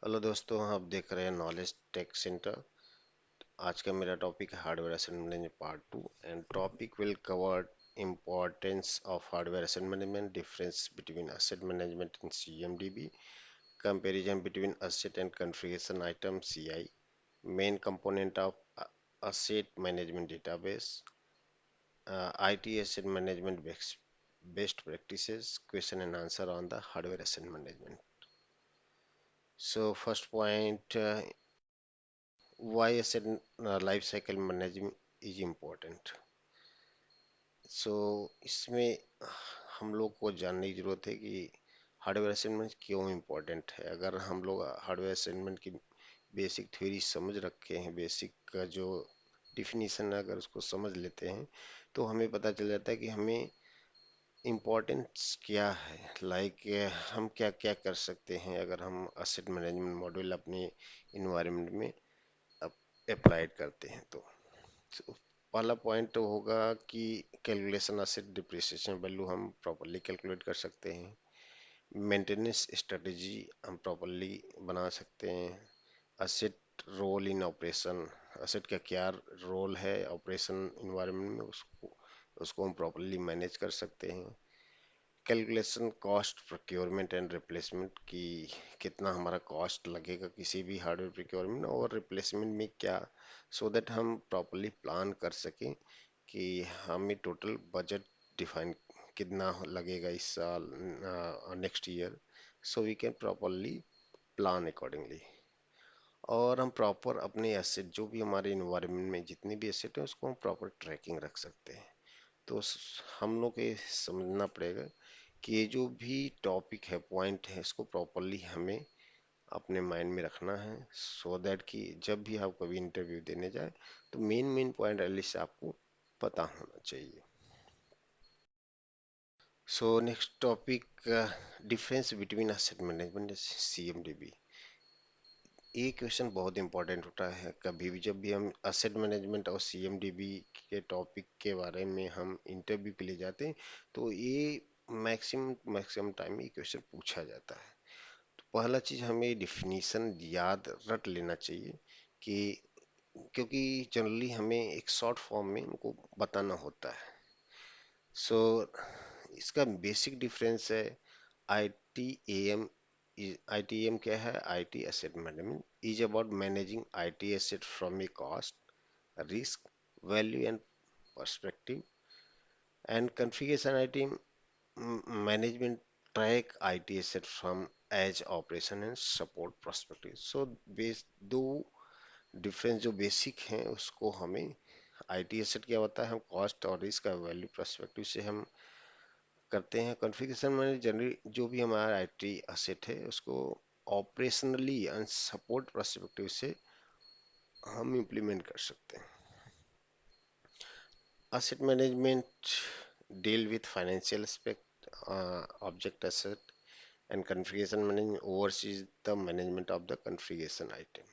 Hello दोस्तों, आप देख रहे हैं नॉलेज टेक सेंटर। आज का मेरा टॉपिक है hardware asset management part 2 and topic will cover importance of hardware asset management, difference between asset management and CMDB, comparison between asset and configuration item CI, main component of asset management database, IT asset management best practices, question and answer on the hardware asset management. So first point, why asset life cycle management is important. सो इसमें हम लोग को जानने की जरूरत है कि hardware assignment क्यों इम्पोर्टेंट है। अगर हम लोग हार्डवेयर असाइनमेंट की बेसिक थ्योरी समझ रखे हैं, बेसिक का जो डिफिनीशन है अगर उसको समझ लेते हैं तो हमें पता चल जाता है कि हमें इम्पोर्टेंस क्या है। हम क्या क्या कर सकते हैं अगर हम असेट मैनेजमेंट मॉड्यूल अपने इन्वायरमेंट में अप्लाइड करते हैं तो। So, पहला पॉइंट तो होगा कि कैलकुलेशन एसेट डिप्रिसिएशन वैल्यू हम प्रॉपरली कैलकुलेट कर सकते हैं। मेंटेनेंस स्ट्रेटजी हम प्रॉपरली बना सकते हैं। Asset role in operation, asset का क्या रोल है ऑपरेशन इन्वायरमेंट में, उसको हम प्रॉपरली मैनेज कर सकते हैं। Calculation cost procurement and replacement की कितना हमारा कॉस्ट लगेगा किसी भी हार्डवेयर प्रोक्योरमेंट और रिप्लेसमेंट में क्या, सो दैट हम प्रॉपरली प्लान कर सकें कि हमें टोटल बजट डिफाइन कितना लगेगा इस साल, next year, so we can properly plan accordingly. और हम प्रॉपर अपने एसेट जो भी हमारे इन्वायरमेंट में जितने भी एसेट है उसको हम प्रॉपर ट्रैकिंग रख सकते हैं। तो हम लोग को ये समझना पड़ेगा कि ये जो भी टॉपिक है, पॉइंट है, इसको प्रॉपरली हमें अपने माइंड में रखना है, सो दैट कि जब भी आप कभी इंटरव्यू देने जाए तो मेन मेन पॉइंट एटलीस्ट आपको पता होना चाहिए। So next topic, difference between asset management CMDB। ये क्वेश्चन बहुत इंपॉर्टेंट होता है कभी भी जब भी हम एसेट मैनेजमेंट और CMDB के टॉपिक के बारे में हम इंटरव्यू के लिए जाते हैं तो ये मैक्सिमम मैक्सिमम टाइम ये क्वेश्चन पूछा जाता है। तो पहला चीज हमें डिफिनीशन याद रट लेना चाहिए कि क्योंकि जनरली हमें एक शॉर्ट फॉर्म में उनको बताना होता है। सो इसका बेसिक डिफरेंस है ITAM। ITAM क्या है? IT asset management is about managing IT asset from A cost, risk, value and perspective, and configuration IT management track IT asset from edge operation and support perspective. So base दो difference जो basic हैं उसको हमें, IT asset क्या होता है हम cost और रिस्क का वैल्यू पर्सपेक्टिव से हम करते हैं। कॉन्फ़िगरेशन मैनेजर जनरली जो भी हमारा आईटी एसेट है उसको ऑपरेशनली एंड सपोर्ट पर्सपेक्टिव से हम इम्प्लीमेंट कर सकते हैं। Asset management deal with financial aspect, object asset, and configuration management oversees the management of the configuration item.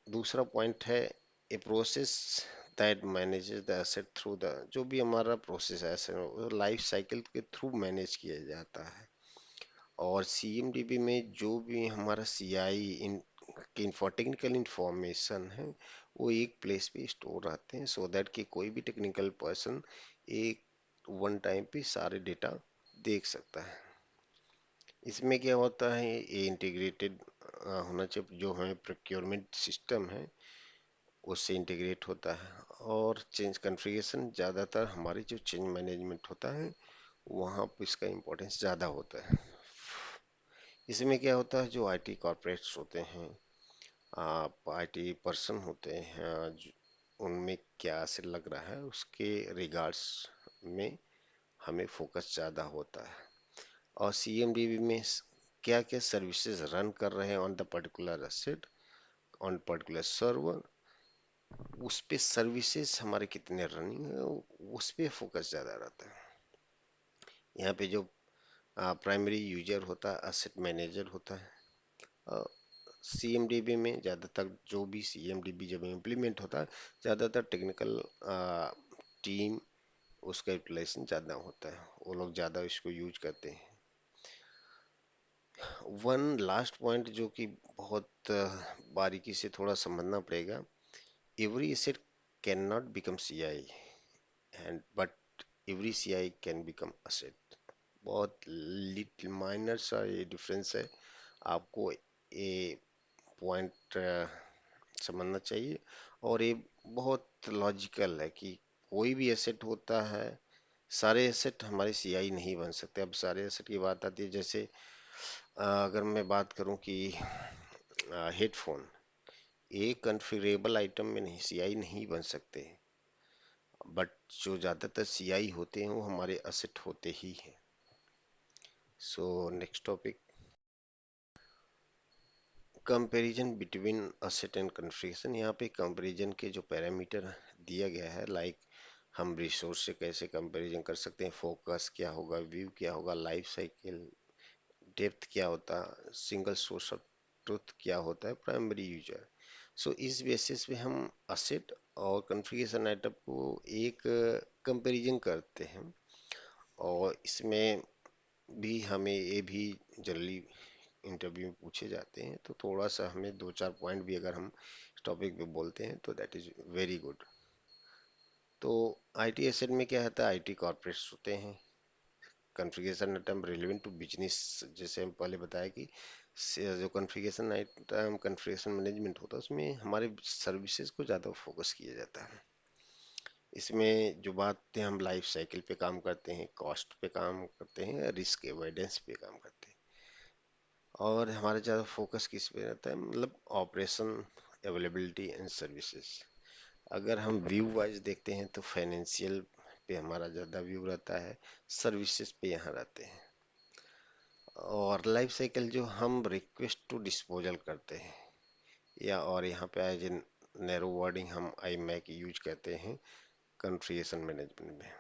दूसरा पॉइंट है a process that manages the asset through the, जो भी हमारा प्रोसेस है लाइफ साइकिल के थ्रू मैनेज किया जाता है। और CMDB में जो भी हमारा CI की टेक्निकल इंफॉर्मेशन है वो एक प्लेस पे स्टोर रहते हैं, सो दैट कि कोई भी टेक्निकल पर्सन एक वन टाइम पे सारे डेटा देख सकता है। इसमें क्या होता है ये इंटीग्रेटेड होना चाहिए, जो हमें प्रोक्योरमेंट सिस्टम है उससे इंटीग्रेट होता है। और चेंज कॉन्फ़िगरेशन ज़्यादातर हमारी जो चेंज मैनेजमेंट होता है वहाँ पर इसका इम्पोर्टेंस ज़्यादा होता है। इसमें क्या होता है जो IT कॉर्पोरेट्स होते हैं, आप IT पर्सन होते हैं, उनमें क्या असर लग रहा है उसके रिगार्ड्स में हमें फोकस ज़्यादा होता है। और CMDB में क्या क्या सर्विसेज रन कर रहे हैं on the particular asset, on particular server, उस पे सर्विसेज हमारे कितने रनिंग है उस पे फोकस ज़्यादा रहता है। यहाँ पे जो प्राइमरी यूजर होता है एसेट मैनेजर होता है। CMDB में ज़्यादातर जो भी CMDB जब इम्प्लीमेंट होता है ज़्यादातर टेक्निकल टीम उसका यूटिलाइजेशन ज़्यादा होता है, वो लोग ज़्यादा इसको यूज करते हैं। वन लास्ट पॉइंट जो कि बहुत बारीकी से थोड़ा समझना पड़ेगा। Every asset can not become CI and but every CI can become asset. बहुत लिटिल माइनर सा ये डिफरेंस है, आपको ये पॉइंट समझना चाहिए। और ये बहुत लॉजिकल है कि कोई भी एसेट होता है, सारे एसेट हमारे सीआई नहीं बन सकते। अब सारे एसेट की बात आती है, जैसे अगर मैं बात करूं कि हेडफोन एक कॉन्फ़िगरेबल आइटम में नहीं, सीआई नहीं बन सकते, बट जो ज़्यादातर सीआई होते हैं वो हमारे असेट होते ही हैं। So next topic, comparison between asset and configuration. यहाँ पे कंपैरिजन के जो पैरामीटर दिया गया है, लाइक हम रिसोर्स से कैसे कंपैरिजन कर सकते हैं, फोकस क्या होगा, व्यू क्या होगा, लाइफ साइकिल, डेप्थ क्या होता है, सिंगल सोर्स ऑफ ट्रुथ क्या होता है, प्राइमरी यूजर। सो इस बेसिस पे हम असेट और कॉन्फ़िगरेशन आइटम को एक कंपैरिजन करते हैं। और इसमें भी हमें ये भी जनरली इंटरव्यू में पूछे जाते हैं, तो थोड़ा सा हमें दो चार पॉइंट भी अगर हम इस टॉपिक पे बोलते हैं तो दैट इज वेरी गुड। तो आईटी एसेट में क्या होता है, आईटी कॉर्पोरेट्स होते हैं। Configuration item relevant to business, जैसे हम पहले बताया कि जो कॉन्फ़िगरेशन आइटम कॉन्फ़िगरेशन मैनेजमेंट होता है उसमें हमारे सर्विसेज को ज़्यादा फोकस किया जाता है। इसमें जो बातें हम लाइफ साइकिल पे काम करते हैं, कॉस्ट पे काम करते हैं, रिस्क एवॉइडेंस पे काम करते हैं। और हमारा ज़्यादा फोकस किस पे रहता है, मतलब ऑपरेशन, अवेलेबिलिटी एंड सर्विसेज। अगर हम व्यू वाइज देखते हैं तो फाइनेंशियल पे हमारा ज़्यादा व्यू रहता है, सर्विसेज पे यहाँ रहते हैं। और लाइफ साइकिल जो हम रिक्वेस्ट टू डिस्पोजल करते हैं, या और यहाँ पे एज इन नैरो वर्डिंग हम आई मैक यूज करते हैं कॉन्फ़िगरेशन मैनेजमेंट में।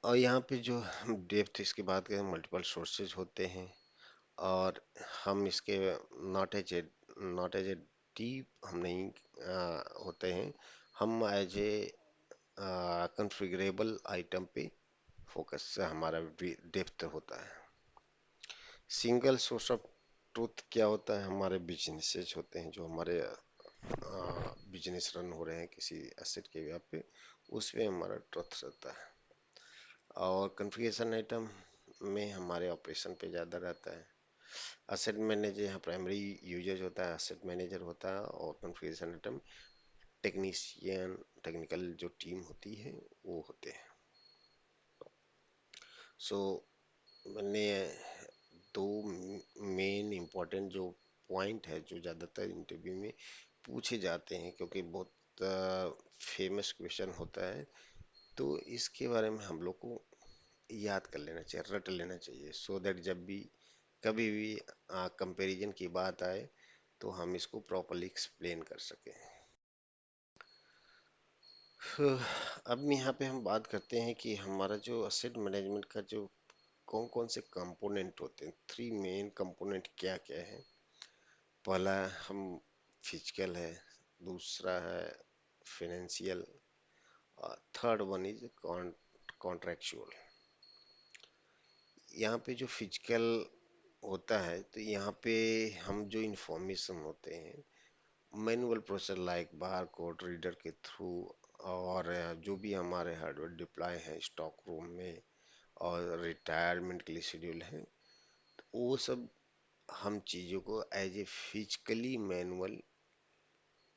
और यहाँ पे जो हम डेप्थ इसकी बात करें, मल्टीपल सोर्सेज होते हैं, और हम इसके नॉट एज ए डीप हम नहीं होते हैं, हम एज ए कॉन्फ़िगरेबल आइटम पे फोकस से हमारा डेप्थ होता है। सिंगल सोर्स ऑफ ट्रूथ क्या होता है, हमारे बिजनेसेस होते हैं, जो हमारे बिजनेस रन हो रहे हैं किसी एसेट के व्याप पे, उसमें हमारा ट्रस्ट रहता है। और कॉन्फ़िगरेशन आइटम में हमारे ऑपरेशन पे ज़्यादा रहता है। एसेट मैनेजर यहाँ प्राइमरी यूजर होता है, एसेट मैनेजर होता है, और कॉन्फ़िगरेशन आइटम टेक्नीशियन, टेक्निकल जो टीम होती है वो होते हैं। सो मैंने दो मेन इम्पोर्टेंट जो पॉइंट है जो ज़्यादातर इंटरव्यू में पूछे जाते हैं, क्योंकि बहुत फेमस क्वेश्चन होता है, तो इसके बारे में हम लोग को याद कर लेना चाहिए, रट लेना चाहिए, सो दैट जब भी कभी भी कंपैरिजन की बात आए तो हम इसको प्रॉपरली एक्सप्लेन कर सकें। अब यहाँ पे हम बात करते हैं कि हमारा जो असेट मैनेजमेंट का जो कौन कौन से कंपोनेंट होते हैं, थ्री मेन कंपोनेंट क्या क्या है। पहला हम फिजिकल है, दूसरा है फाइनेंशियल, और थर्ड वन इज कॉन्ट्रेक्चुअल। यहाँ पे जो फिजिकल होता है, तो यहाँ पे हम जो इंफॉर्मेशन होते हैं, manual process like bar code reader के थ्रू, और जो भी हमारे हार्डवेयर डिप्लॉय है स्टॉक रूम में और रिटायरमेंट के लिए शेड्यूल है, तो वो सब हम चीज़ों को as a physically manual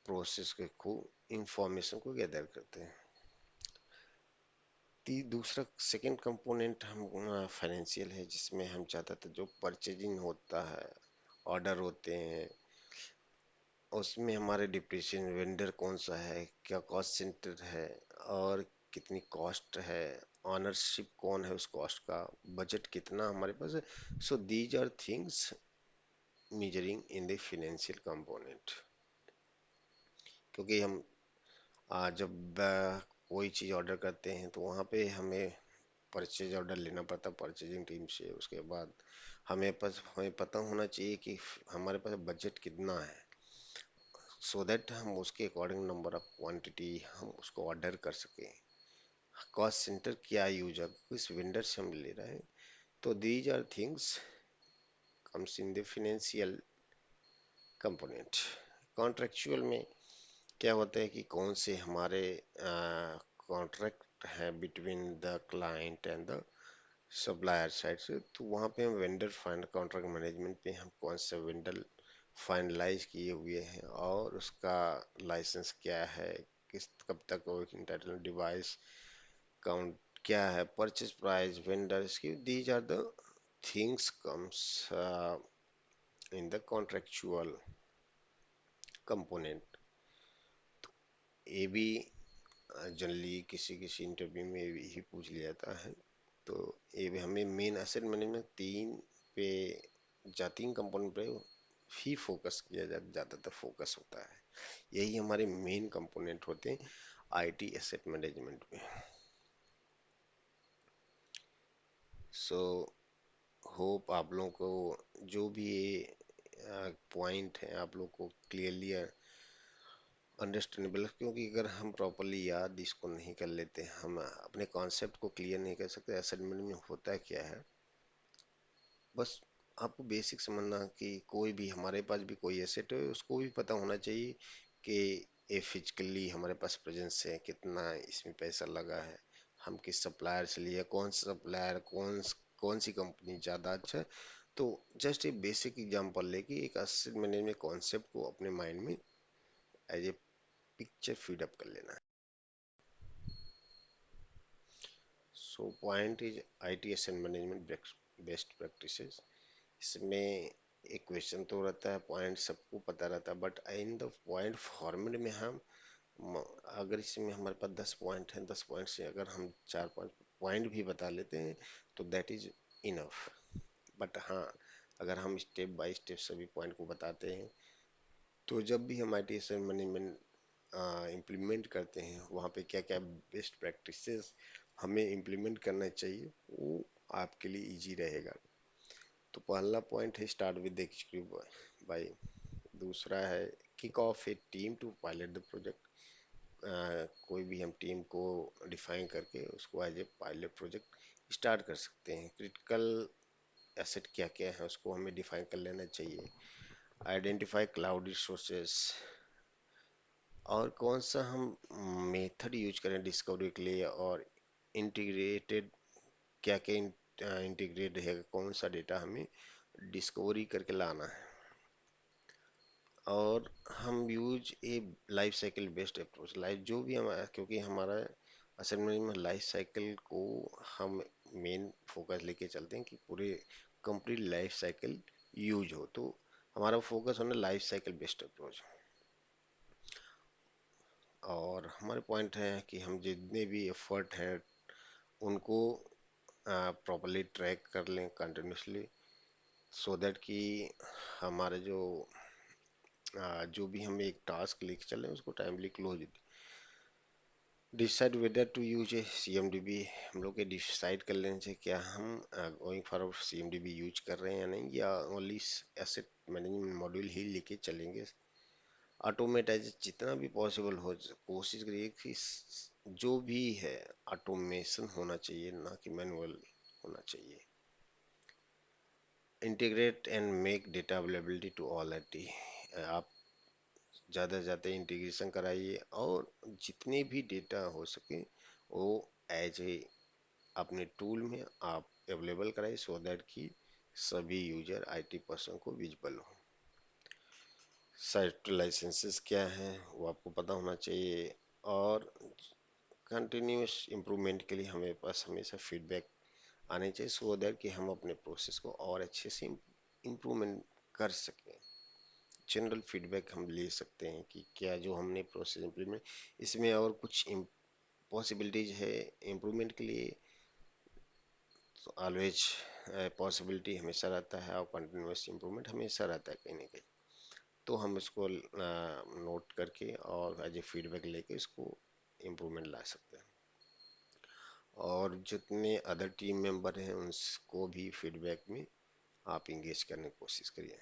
process के को इंफॉर्मेशन को गैदर करते हैं। दूसरा सेकंड कंपोनेंट हम फाइनेंशियल है, जिसमें हम ज़्यादातर जो परचेजिंग होता है, ऑर्डर होते हैं, उसमें हमारे डिप्रिसिएशन, वेंडर कौन सा है, क्या कॉस्ट सेंटर है, और कितनी कॉस्ट है, ऑनरशिप कौन है उस कॉस्ट का, बजट कितना हमारे पास है। So these are things measuring in the financial component. क्योंकि हम जब कोई चीज़ ऑर्डर करते हैं तो वहाँ पे हमें परचेज ऑर्डर लेना पड़ता है परचेजिंग टीम से। उसके बाद हमें पता होना चाहिए कि हमारे पास बजट कितना है, सो दैट हम उसके अकॉर्डिंग नंबर ऑफ क्वांटिटी हम उसको ऑर्डर कर सकें। कॉस्ट सेंटर क्या यूजर किस वेंडर से हम ले रहे हैं, तो these are things comes in the financial component. Contractual में क्या होता है कि कौन से हमारे कॉन्ट्रैक्ट है between the client and the supplier side से, तो वहाँ पे हम वेंडर फाइंड कॉन्ट्रैक्ट मैनेजमेंट पे हम कौन सा वेंडर फाइनलाइज किए हुए हैं और उसका लाइसेंस क्या है, किस कब तक वो इंटाइटल डिवाइस काउंट क्या है, परचेज प्राइस, वेंडर्स की, these are the things comes in the contractual component. ये भी जनरली किसी किसी इंटरव्यू में ही पूछ लिया जाता है। तो ये भी हमें मेन एसेट मैनेजमेंट पे तीन कंपोनेंट पे ही फोकस किया ज़्यादातर फोकस होता है। यही हमारे मेन कंपोनेंट होते हैं आईटी एसेट मैनेजमेंट में। सो होप आप लोगों को जो भी ये पॉइंट है आप लोग को क्लियरली अंडरस्टैंडेबल, क्योंकि अगर हम प्रॉपरली याद इसको नहीं कर लेते, हम अपने कॉन्सेप्ट को क्लियर नहीं कर सकते असाइनमेंट में होता क्या है। बस आपको बेसिक समझना कि कोई भी हमारे पास भी कोई एसेट है उसको भी पता होना चाहिए कि ये फिजिकली हमारे पास प्रेजेंस है, कितना इसमें पैसा लगा है, हम किस सप्लायर से लिए, कौन सा सप्लायर, कौन सी कंपनी ज़्यादा अच्छा है। तो जस्ट एक बेसिक एग्जांपल लेके एक एसेट मैनेजमेंट कॉन्सेप्ट को अपने माइंड में as a picture feed up कर लेना है। So point is IT asset management best practices. इसमें एक क्वेश्चन तो रहता है, पॉइंट सबको पता रहता है, but in the point format में हम अगर इसमें हमारे पास 10 पॉइंट हैं, 10 पॉइंट से अगर हम 4-5 पॉइंट भी बता लेते हैं तो दैट इज इनफ। बट हाँ, अगर हम स्टेप बाय स्टेप सभी पॉइंट को बताते हैं तो जब भी हम आई टी मैनेजमेंट इम्प्लीमेंट करते हैं वहाँ पे क्या क्या बेस्ट प्रैक्टिसेस हमें इम्प्लीमेंट करना चाहिए, वो आपके लिए इजी रहेगा। तो पहला पॉइंट है स्टार्ट विद एग्जीक्यूटिव बाय। दूसरा है kick off a team to pilot the project. कोई भी हम टीम को डिफाइन करके उसको as a pilot project start कर सकते हैं। क्रिटिकल एसेट क्या क्या है उसको हमें डिफाइन कर लेना चाहिए। आइडेंटिफाई क्लाउड रिसोर्सेस, और कौन सा हम मेथड यूज करें डिस्कवरी के लिए, और इंटीग्रेटेड क्या क्या इंटीग्रेट रहेगा, कौन सा डेटा हमें डिस्कवरी करके लाना है। और हम यूज ए life cycle based approach, life जो भी हमारा, क्योंकि हमारा असेंबली में लाइफ साइकिल को हम मेन फोकस लेके चलते हैं कि पूरे कंप्लीट लाइफ साइकिल यूज हो, तो हमारा फोकस होना लाइफ साइकिल बेस्ड अप्रोच। और हमारे पॉइंट है कि हम जितने भी एफर्ट हैं उनको प्रॉपरली ट्रैक कर लें कंटिन्यूसली, सो दैट कि हमारे जो भी हम एक टास्क लेके चल रहे हैं उसको timely close. Decide whether to use a CMDB, हम लोग के डिसाइड कर लेने से क्या हम गोइंग फॉरवर्ड CMDB यूज कर रहे हैं या नहीं, या ओनली एसेट मैनेजमेंट मॉड्यूल ही लेके चलेंगे। ऑटोमेटाइज जितना भी पॉसिबल हो कोशिश करिए कि जो भी है ऑटोमेशन होना चाहिए, ना कि मैनुअल होना चाहिए। Integrate and make data availability to all IT, आप ज़्यादा से ज़्यादा इंटीग्रेशन कराइए और जितने भी डेटा हो सके वो एज ए अपने टूल में आप अवेलेबल कराइए, सो दैट कि सभी यूजर IT पर्सन को विजिबल हो। साइट लाइसेंसेस क्या है वो आपको पता होना चाहिए। और कंटिन्यूस इम्प्रूवमेंट के लिए हमें पास हमेशा फीडबैक आने चाहिए, सो दैट कि हम अपने प्रोसेस को और अच्छे से इम्प्रूवमेंट कर सकें। जनरल फीडबैक हम ले सकते हैं कि क्या जो हमने प्रोसेस इम्प्लीमेंट इसमें और कुछ पॉसिबिलिटीज है इम्प्रूवमेंट के लिए। तो ऑलवेज पॉसिबिलिटी हमेशा रहता है और कंटिन्यूस इम्प्रूवमेंट हमेशा रहता है कहीं ना कहीं। तो हम इसको नोट करके और एज ए फीडबैक लेके इसको इम्प्रूवमेंट ला सकते हैं। और जितने अदर टीम मेंबर हैं उनको भी फीडबैक में आप इंगेज करने की कोशिश करिए।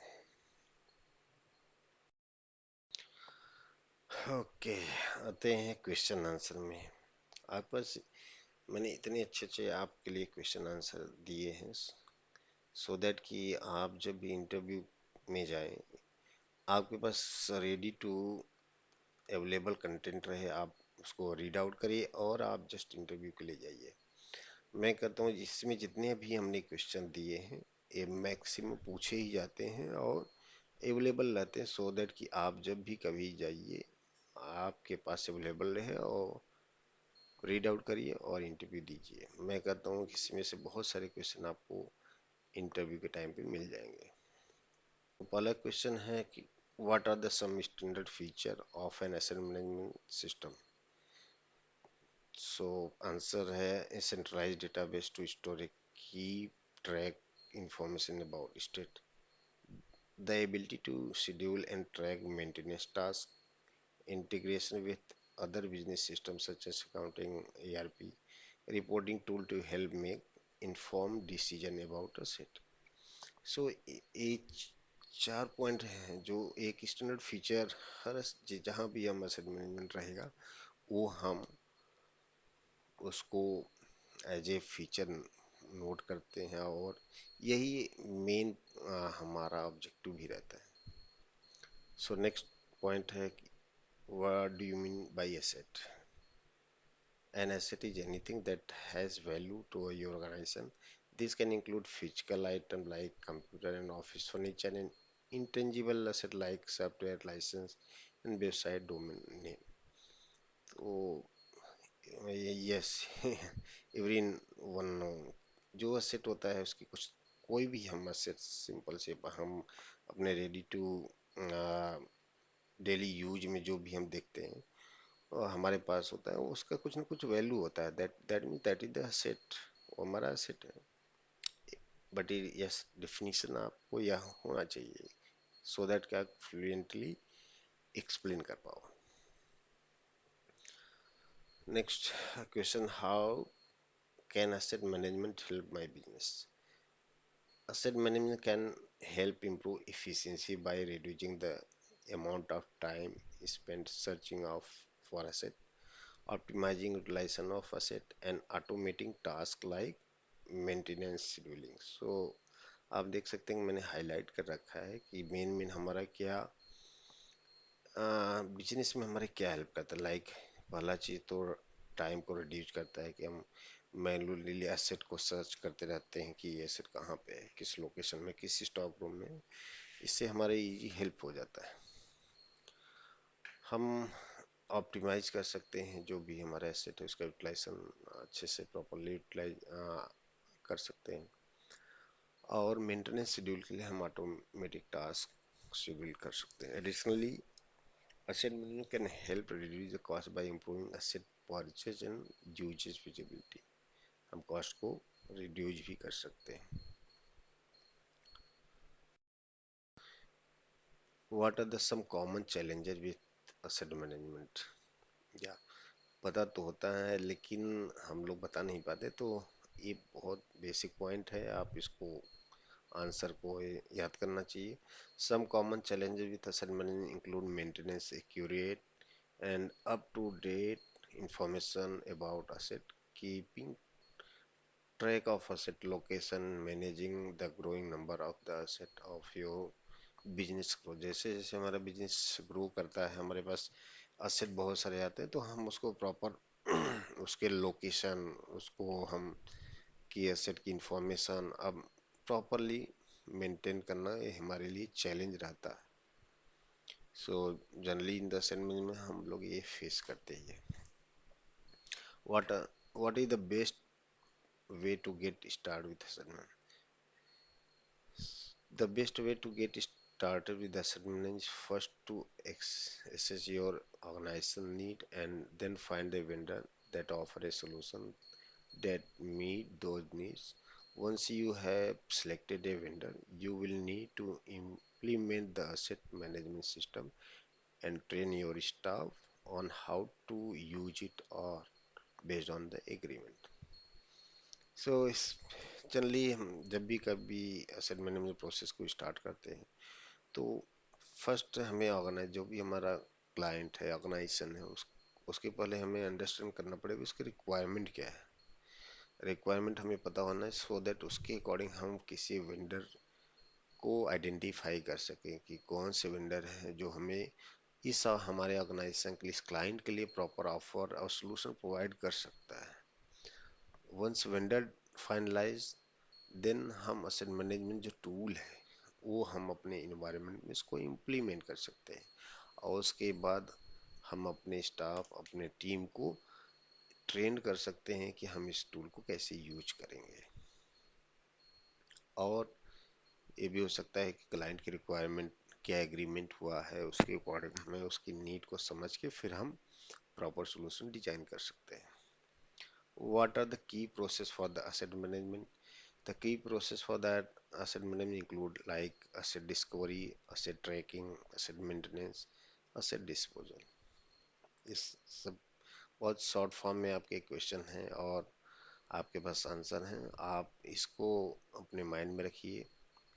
ओके, आते हैं क्वेश्चन आंसर में। आप पास मैंने इतने अच्छे अच्छे आपके लिए क्वेश्चन आंसर दिए हैं, सो दैट कि आप जब भी इंटरव्यू में जाएं, आपके पास रेडी टू अवेलेबल कंटेंट रहे, आप उसको रीड आउट करिए और आप जस्ट इंटरव्यू के लिए जाइए। मैं कहता हूँ इसमें जितने भी हमने क्वेश्चन दिए हैं, ये मैक्सिमम पूछे ही जाते हैं और अवेलेबल रहते हैं, सो दैट कि आप जब भी कभी जाइए आपके पास अवेलेबल रहे और रीड आउट करिए और इंटरव्यू दीजिए। मैं कहता हूँ कि इसमें से बहुत सारे क्वेश्चन आपको इंटरव्यू के टाइम पे मिल जाएंगे। तो पहला क्वेश्चन है कि what are the some standard feature of an asset management system. So answer है centralised database to store a keep track information about state, the ability to schedule and track maintenance tasks, integration with other business systems such as accounting, ERP, reporting tool to help make informed decision about asset. So ये चार point हैं जो एक standard feature हर जहाँ भी हम asset management रहेगा वो हम उसको एज ए फीचर नोट करते हैं और यही मेन हमारा ऑब्जेक्टिव भी रहता है। सो नेक्स्ट पॉइंट है कि what do you mean by asset? An asset is anything that has value to your organization. This can include physical items like computer and office furniture and intangible asset like software license and website domain name. तो yes every one no जो asset होता है उसकी कुछ कोई भी हम asset simple से हम अपने रेडी टू डेली यूज में जो भी हम देखते हैं और हमारे पास होता है उसका कुछ ना कुछ वैल्यू होता है, that mean that is the asset, वो हमारा असेट है। बट यस डेफिनेशन आपको यह होना चाहिए सो दैट कि आप फ्लुएंटली एक्सप्लेन कर पाओ। Next question, how can asset management help my business? Asset management can help improve efficiency by reducing the amount of time spent searching of for asset, optimizing utilization of asset and automating tasks like maintenance scheduling. So आप देख सकते हैं मैंने highlight कर रखा है कि main main हमारा क्या बिजनेस में हमारे क्या हेल्प करता है। लाइक पहला चीज़ तो टाइम को रिड्यूस करता है कि हम मैनुअली एसेट को सर्च करते रहते हैं कि ये एसेट कहाँ पे है, किस लोकेशन में, किस स्टॉक रूम में। इससे हमारे इजी हेल्प हो जाता है। हम ऑप्टिमाइज कर सकते हैं जो भी हमारा एसेट है उसका यूटिलाइजेशन अच्छे से प्रॉपरली यूटिलाइज कर सकते हैं और मेंटेनेंस शेड्यूल के लिए हम ऑटोमेटिक टास्क शेड्यूल कर सकते हैं। Additionally asset management can help reduce the cost by improving asset purchase and usage feasibility। हम कॉस्ट को रिड्यूस भी कर सकते हैं। What are the some common challenges with asset management? या पता तो होता है लेकिन हम लोग बता नहीं पाते, तो ये बहुत बेसिक पॉइंट है, आप इसको आंसर को याद करना चाहिए। Some common challenges with asset management include maintenance accurate and up to date information about asset, keeping track of asset location, managing the growing number of the asset of your business grow। जैसे जैसे हमारा business grow करता है हमारे पास asset बहुत सारे आते हैं, तो हम उसको प्रॉपर उसके लोकेशन, उसको हम की एसेट की इंफॉर्मेशन अब प्रॉपरली मेंटेन करना ये हमारे लिए चैलेंज रहता है। So generally in the segment में हम लोग ये फेस करते ही है। What what is the best way to get started with assignment? The best way to get started with assignment is first to assess your organization need and then find a vendor that offer a solution that meet those needs. Once you have selected a vendor, you will need to implement the asset management system and train your staff on how to use it or based on the agreement। सो इस generally हम जब भी कभी asset management process को start करते हैं तो first हमें ऑर्गेनाइज जो भी हमारा क्लाइंट है, ऑर्गेनाइजेशन है, उसके पहले हमें अंडरस्टैंड करना पड़ेगा उसकी रिक्वायरमेंट क्या है। रिक्वायरमेंट हमें पता होना है, सो दैट उसके अकॉर्डिंग हम किसी वेंडर को आइडेंटिफाई कर सकें कि कौन से वेंडर है जो हमें इस हमारे ऑर्गेनाइजेशन के लिए, इस क्लाइंट के लिए प्रॉपर ऑफर और सोल्यूशन प्रोवाइड कर सकता है। वंस वेंडर फाइनलाइज, देन हम असेट मैनेजमेंट जो टूल है वो हम अपने इन्वायरमेंट में इसको इम्प्लीमेंट कर सकते हैं, और उसके बाद हम अपने स्टाफ, अपने टीम को ट्रेन कर सकते हैं कि हम इस टूल को कैसे यूज करेंगे। और ये भी हो सकता है कि क्लाइंट की रिक्वायरमेंट क्या एग्रीमेंट हुआ है, उसके अकॉर्डिंग हमें उसकी नीड को समझ के फिर हम प्रॉपर सोल्यूशन डिजाइन कर सकते हैं। What are the key process for the asset management? The key process for that asset management include like asset discovery, asset tracking, asset maintenance, asset disposal। इस सब बहुत शॉर्ट फॉर्म में आपके question हैं और आपके पास आंसर हैं। आप इसको अपने माइंड में रखिए,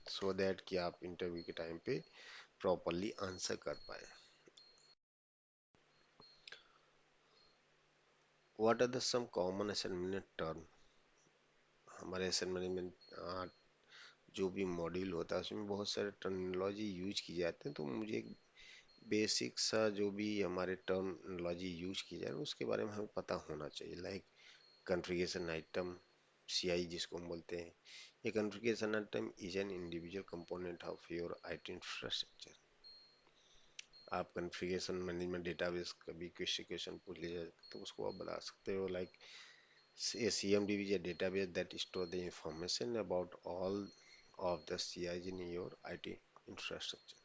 सो दैट कि आप इंटरव्यू के टाइम पे प्रॉपरली आंसर कर पाए। What are the some common asset management term? हमारे एसेट मैनेजमेंट जो भी मॉड्यूल होता है उसमें बहुत सारे टर्मिनोलॉजी यूज की जाते हैं, तो मुझे एक बेसिक सा जो भी हमारे टर्मिनोलॉजी यूज की जाए उसके बारे में हमें पता होना चाहिए। लाइक कॉन्फ़िगरेशन आइटम, सीआई जिसको हम बोलते हैं। ये configuration item is an individual component of your IT infrastructure. आप कॉन्फ़िगरेशन मैनेजमेंट डेटाबेस कभी क्वेश्चन पूछ लिया तो उसको आप बता सकते हो like a CMDB is a database that store the information about all of the CIs in your IT infrastructure।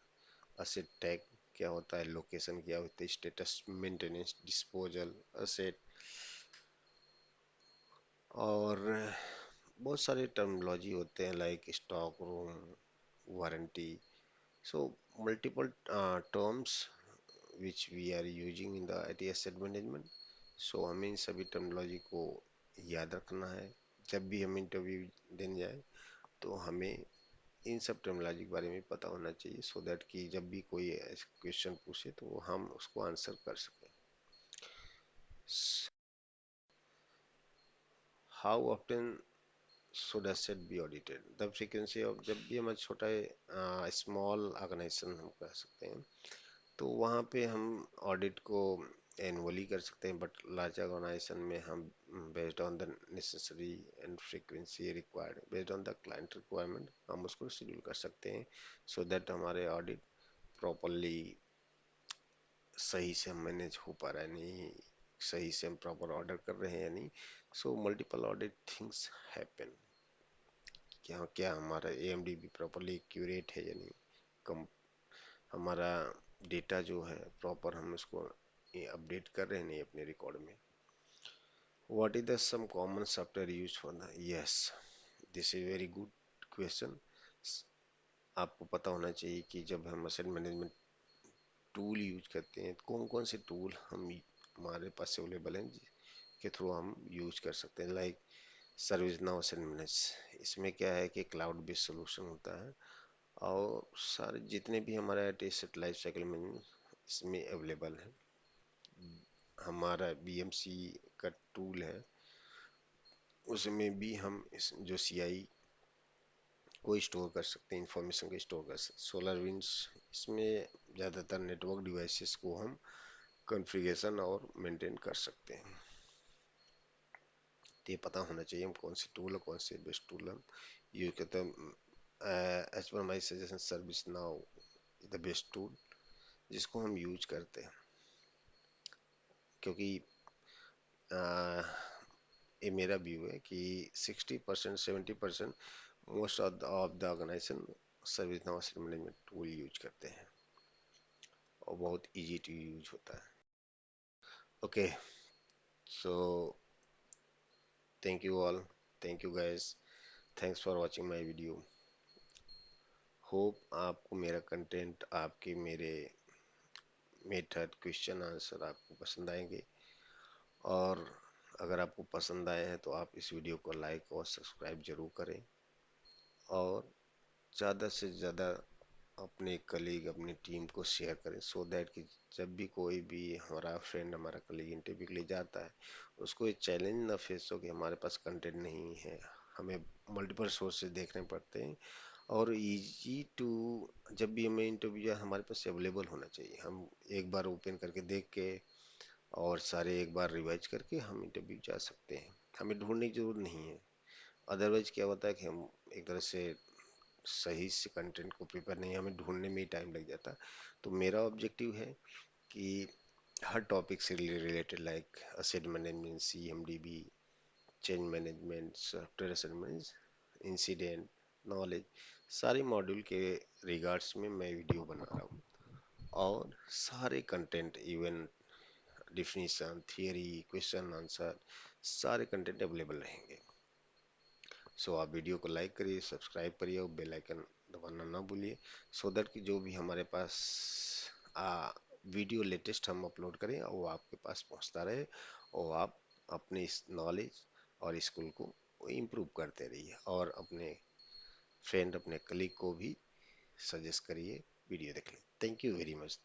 asset tag क्या होता है, लोकेशन क्या होता है, स्टेटस, मेंटेनेंस, डिस्पोजल, असेट, और बहुत सारे टर्मिनोलॉजी होते हैं like stock room, warranty. So multiple terms which we are using in the IT asset management। सो हमें इन सभी टर्मिनोलॉजी को याद रखना है। जब भी हम इंटरव्यू देने जाए तो हमें इन सब टर्मिनोलॉजी के बारे में पता होना चाहिए, सो दैट कि जब भी कोई क्वेश्चन पूछे तो हम उसको आंसर कर सकें। How often should asset B audited? The frequency of, जब भी हमारा छोटा स्मॉल ऑर्गेनाइजेशन हम कह सकते हैं तो वहाँ पे हम ऑडिट को एनुअली कर सकते हैं, बट लार्ज ऑर्गेनाइजेशन में हम based on the necessary and frequency required, based on the client requirement हम उसको शेड्यूल कर सकते हैं, सो दैट हमारे ऑडिट प्रॉपरली सही से मैनेज हो पा रहा है नहीं, सही से हम प्रॉपर ऑर्डर कर रहे हैं या नहीं। So multiple audit things happen, क्या क्या हमारा एएमडी प्रॉपरली एक्यूरेट है या नहीं, कम हमारा डेटा जो है प्रॉपर हम उसको अपडेट कर रहे हैं नहीं अपने रिकॉर्ड में। What is the some common software use for the, yes this is very good question. आपको पता होना चाहिए कि जब हम एसेट मैनेजमेंट टूल यूज करते हैं कौन कौन से टूल हम हमारे पास अवेलेबल हैं के थ्रू हम यूज कर सकते हैं। Like service now asset manage, इसमें क्या है कि क्लाउड बेस्ड सोल्यूशन होता है, और सारे जितने भी हमारे एसेट लाइफ साइकिल में इसमें अवेलेबल है। हमारा बीएमसी का टूल है उसमें भी हम इस जो सीआई को स्टोर कर सकते हैं, इंफॉर्मेशन को स्टोर कर सकते हैं। सोलर विंड्स, इसमें ज़्यादातर नेटवर्क डिवाइसेस को हम कॉन्फ़िगरेशन और मेंटेन कर सकते हैं। तो ये पता होना चाहिए हम कौन से टूल और कौन से बेस्ट टूल हम यूज करते हैं। As per my suggestion ServiceNow the best tool जिसको हम यूज करते हैं, क्योंकि ये मेरा व्यू है कि 60% 70% most of the organization ServiceNow asset management tool use करते हैं और बहुत इजी टू यूज होता है। Okay, so thank you all, thank you guys, thanks for watching my video. Hope आपको मेरा कंटेंट, आपके मेरे मेथड, क्वेश्चन आंसर आपको पसंद आएंगे, और अगर आपको पसंद आए हैं तो आप इस वीडियो को लाइक और सब्सक्राइब जरूर करें, और ज़्यादा से ज़्यादा अपने कलीग, अपनी टीम को शेयर करें, सो दैट कि जब भी कोई भी हमारा फ्रेंड, हमारा कलीग इंटरव्यू के लिए जाता है, उसको ये चैलेंज ना फेस हो कि हमारे पास कंटेंट नहीं है, हमें मल्टीपल सोर्सेज देखने पड़ते हैं। और इजी टू, जब भी हमें इंटरव्यू हमारे पास अवेलेबल होना चाहिए, हम एक बार ओपन करके देख के और सारे एक बार रिवाइज करके हम इंटरव्यू जा सकते हैं, हमें ढूंढने की जरूरत नहीं है। अदरवाइज क्या होता है कि हम एक तरह से सही से कंटेंट को प्रिपेयर नहीं, हमें ढूंढने में ही टाइम लग जाता है। तो मेरा ऑब्जेक्टिव है कि हर टॉपिक से related, like asset management, CMDB, change management, software assessment, incident, knowledge, सारे मॉड्यूल के रिगार्ड्स में मैं वीडियो बना रहा हूँ। और सारे content, even definition, theory, question answer, सारे कंटेंट अवेलेबल रहेंगे। सो आप वीडियो को लाइक करिए, सब्सक्राइब करिए और बेल आइकन दबाना ना भूलिए, सो दैट कि जो भी हमारे पास वीडियो लेटेस्ट हम अपलोड करें वो आपके पास पहुंचता रहे, और आप अपने इस नॉलेज और स्किल को इम्प्रूव करते रहिए, और अपने फ्रेंड, अपने कलीग को भी सजेस्ट करिए वीडियो देखने। Thank you very much.